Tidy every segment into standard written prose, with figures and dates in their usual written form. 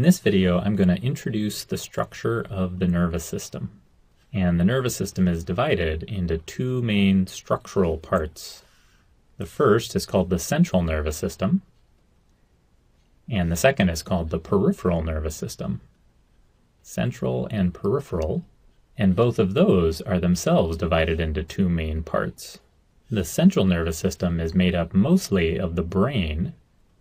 this video, I'm going to introduce the structure of the nervous system. And the nervous system is divided into two main structural parts. The first is called the central nervous system, and the second is called the peripheral nervous system. Central and peripheral, and both of those are themselves divided into two main parts. The central nervous system is made up mostly of the brain,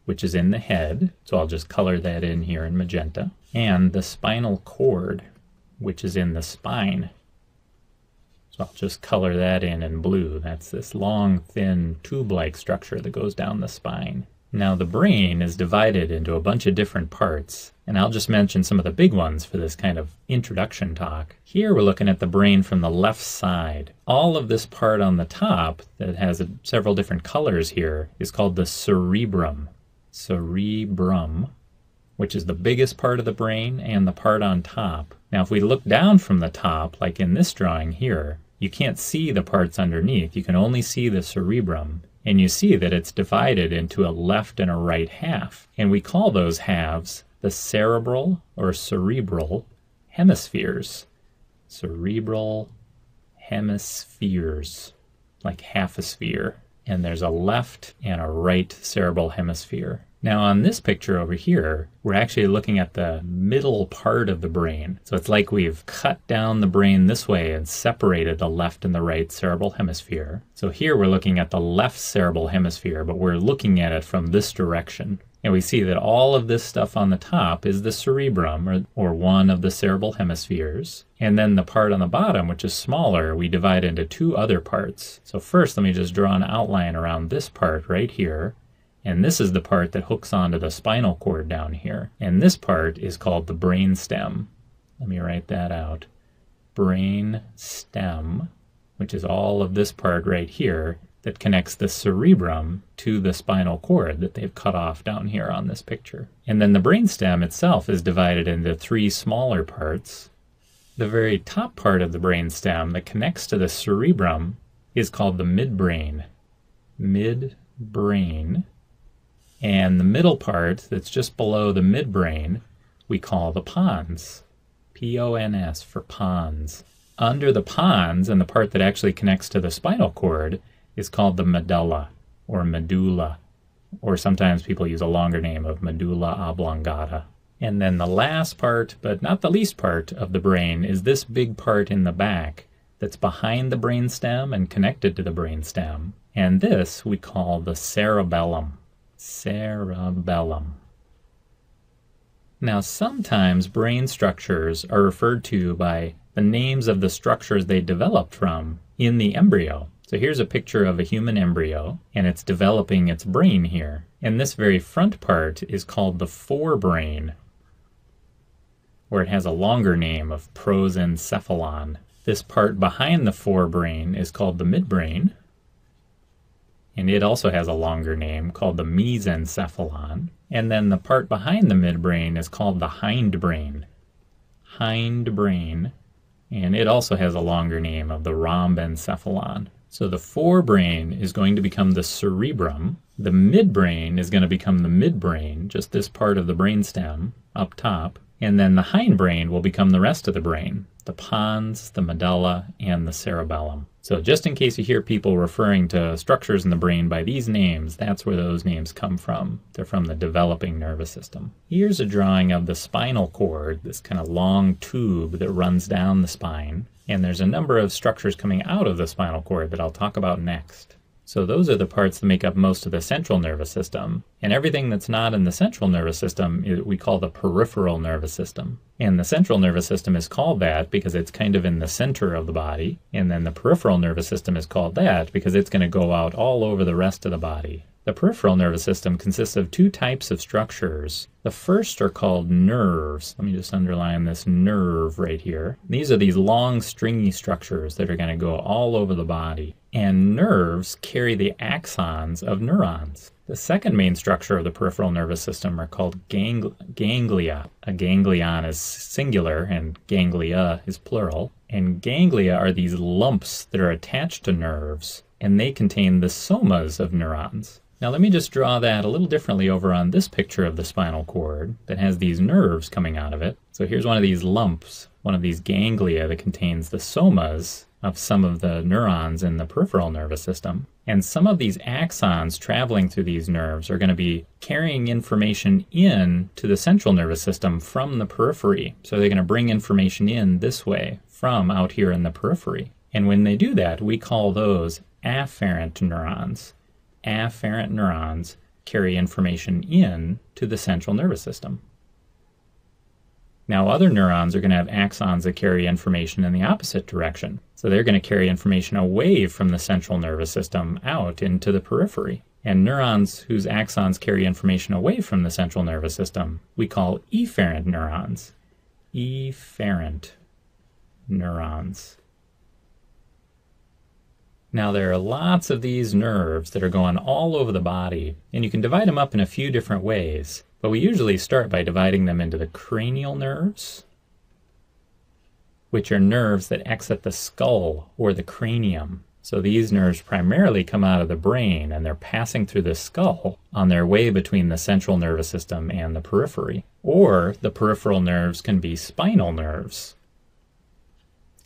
which is in the head, so I'll just color that in here in magenta, and the spinal cord, which is in the spine. So I'll just color that in blue. That's this long, thin, tube-like structure that goes down the spine. Now the brain is divided into a bunch of different parts, and I'll just mention some of the big ones for this kind of introduction talk. Here we're looking at the brain from the left side. All of this part on the top that has several different colors here is called the cerebrum. Cerebrum, which is the biggest part of the brain and the part on top. Now if we look down from the top, like in this drawing here, you can't see the parts underneath. You can only see the cerebrum. And you see that it's divided into a left and a right half. And we call those halves the cerebral or cerebral hemispheres. Cerebral hemispheres, like half a sphere. And there's a left and a right cerebral hemisphere. Now on this picture over here, we're actually looking at the middle part of the brain. So it's like we've cut down the brain this way and separated the left and the right cerebral hemisphere. So here we're looking at the left cerebral hemisphere, but we're looking at it from this direction. And we see that all of this stuff on the top is the cerebrum, or one of the cerebral hemispheres. And then the part on the bottom, which is smaller, we divide into two other parts. So first, let me just draw an outline around this part right here. And this is the part that hooks onto the spinal cord down here. And this part is called the brain stem. Let me write that out. Brain stem, which is all of this part right here that connects the cerebrum to the spinal cord that they've cut off down here on this picture. And then the brain stem itself is divided into three smaller parts. The very top part of the brain stem that connects to the cerebrum is called the midbrain. Midbrain. And the middle part that's just below the midbrain we call the pons. P-O-N-S for pons. Under the pons, and the part that actually connects to the spinal cord, is called the medulla, or medulla, or sometimes people use a longer name of medulla oblongata. And then the last part, but not the least part of the brain, is this big part in the back that's behind the brainstem and connected to the brainstem. And this we call the cerebellum. Cerebellum. Now sometimes brain structures are referred to by the names of the structures they developed from in the embryo. So here's a picture of a human embryo, and it's developing its brain here. And this very front part is called the forebrain, where it has a longer name of prosencephalon. This part behind the forebrain is called the midbrain, and it also has a longer name called the mesencephalon. And then the part behind the midbrain is called the hindbrain. Hindbrain. And it also has a longer name of the rhombencephalon. So the forebrain is going to become the cerebrum. The midbrain is going to become the midbrain, just this part of the brainstem up top. And then the hindbrain will become the rest of the brain, the pons, the medulla, and the cerebellum. So just in case you hear people referring to structures in the brain by these names, that's where those names come from. They're from the developing nervous system. Here's a drawing of the spinal cord, this kind of long tube that runs down the spine. And there's a number of structures coming out of the spinal cord that I'll talk about next. So those are the parts that make up most of the central nervous system. And everything that's not in the central nervous system we call the peripheral nervous system. And the central nervous system is called that because it's kind of in the center of the body. And then the peripheral nervous system is called that because it's going to go out all over the rest of the body. The peripheral nervous system consists of two types of structures. The first are called nerves. Let me just underline this nerve right here. These are these long stringy structures that are going to go all over the body. And nerves carry the axons of neurons. The second main structure of the peripheral nervous system are called ganglia. A ganglion is singular and ganglia is plural. And ganglia are these lumps that are attached to nerves, and they contain the somas of neurons. Now let me just draw that a little differently over on this picture of the spinal cord that has these nerves coming out of it. So here's one of these lumps, one of these ganglia that contains the somas of some of the neurons in the peripheral nervous system. And some of these axons traveling through these nerves are going to be carrying information in to the central nervous system from the periphery. So they're going to bring information in this way from out here in the periphery. And when they do that, we call those afferent neurons. Afferent neurons carry information in to the central nervous system. Now other neurons are going to have axons that carry information in the opposite direction. So they're going to carry information away from the central nervous system out into the periphery. And neurons whose axons carry information away from the central nervous system, we call efferent neurons. Efferent neurons. Now there are lots of these nerves that are going all over the body, and you can divide them up in a few different ways, but we usually start by dividing them into the cranial nerves, which are nerves that exit the skull or the cranium. So these nerves primarily come out of the brain, and they're passing through the skull on their way between the central nervous system and the periphery. Or the peripheral nerves can be spinal nerves,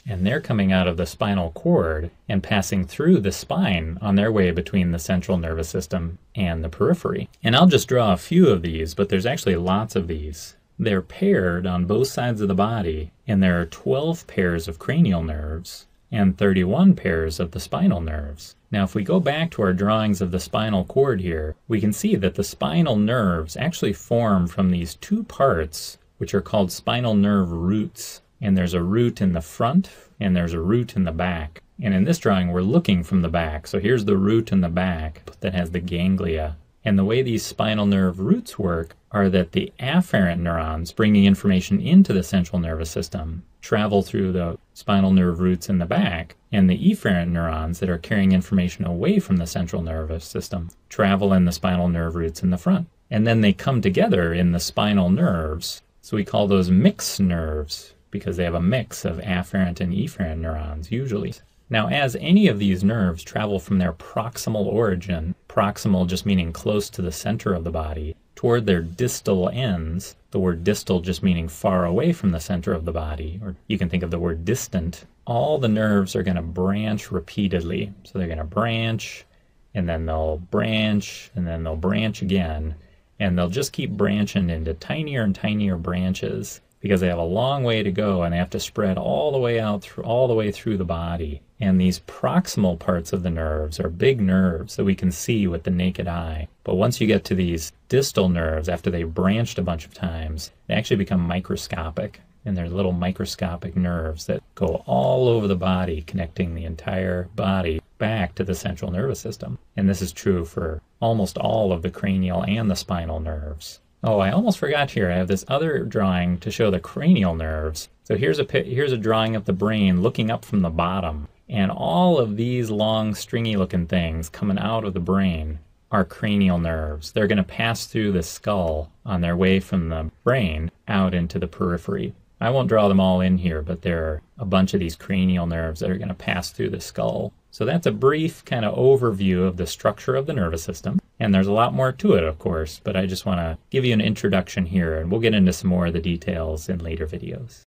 and they're coming out of the spinal cord and passing through the spine on their way between the central nervous system and the periphery. And I'll just draw a few of these, but there's actually lots of these. They're paired on both sides of the body, and there are 12 pairs of cranial nerves and 31 pairs of the spinal nerves. Now if we go back to our drawings of the spinal cord here, we can see that the spinal nerves actually form from these two parts, which are called spinal nerve roots. And there's a root in the front, and there's a root in the back. And in this drawing, we're looking from the back. So here's the root in the back that has the ganglia. And the way these spinal nerve roots work are that the afferent neurons bringing information into the central nervous system travel through the spinal nerve roots in the back, and the efferent neurons that are carrying information away from the central nervous system travel in the spinal nerve roots in the front. And then they come together in the spinal nerves. So we call those mixed nerves, because they have a mix of afferent and efferent neurons usually. Now as any of these nerves travel from their proximal origin, proximal just meaning close to the center of the body, toward their distal ends, the word distal just meaning far away from the center of the body, or you can think of the word distant, all the nerves are going to branch repeatedly. So they're going to branch, and then they'll branch, and then they'll branch again, and they'll just keep branching into tinier and tinier branches, because they have a long way to go and they have to spread all the way out through all the way through the body. And these proximal parts of the nerves are big nerves that we can see with the naked eye. But once you get to these distal nerves, after they've branched a bunch of times, they actually become microscopic. And they're little microscopic nerves that go all over the body, connecting the entire body back to the central nervous system. And this is true for almost all of the cranial and the spinal nerves. Oh, I almost forgot here. I have this other drawing to show the cranial nerves. So here's a drawing of the brain looking up from the bottom. And all of these long, stringy-looking things coming out of the brain are cranial nerves. They're going to pass through the skull on their way from the brain out into the periphery. I won't draw them all in here, but there are a bunch of these cranial nerves that are going to pass through the skull. So that's a brief kind of overview of the structure of the nervous system. And there's a lot more to it, of course, but I just want to give you an introduction here, and we'll get into some more of the details in later videos.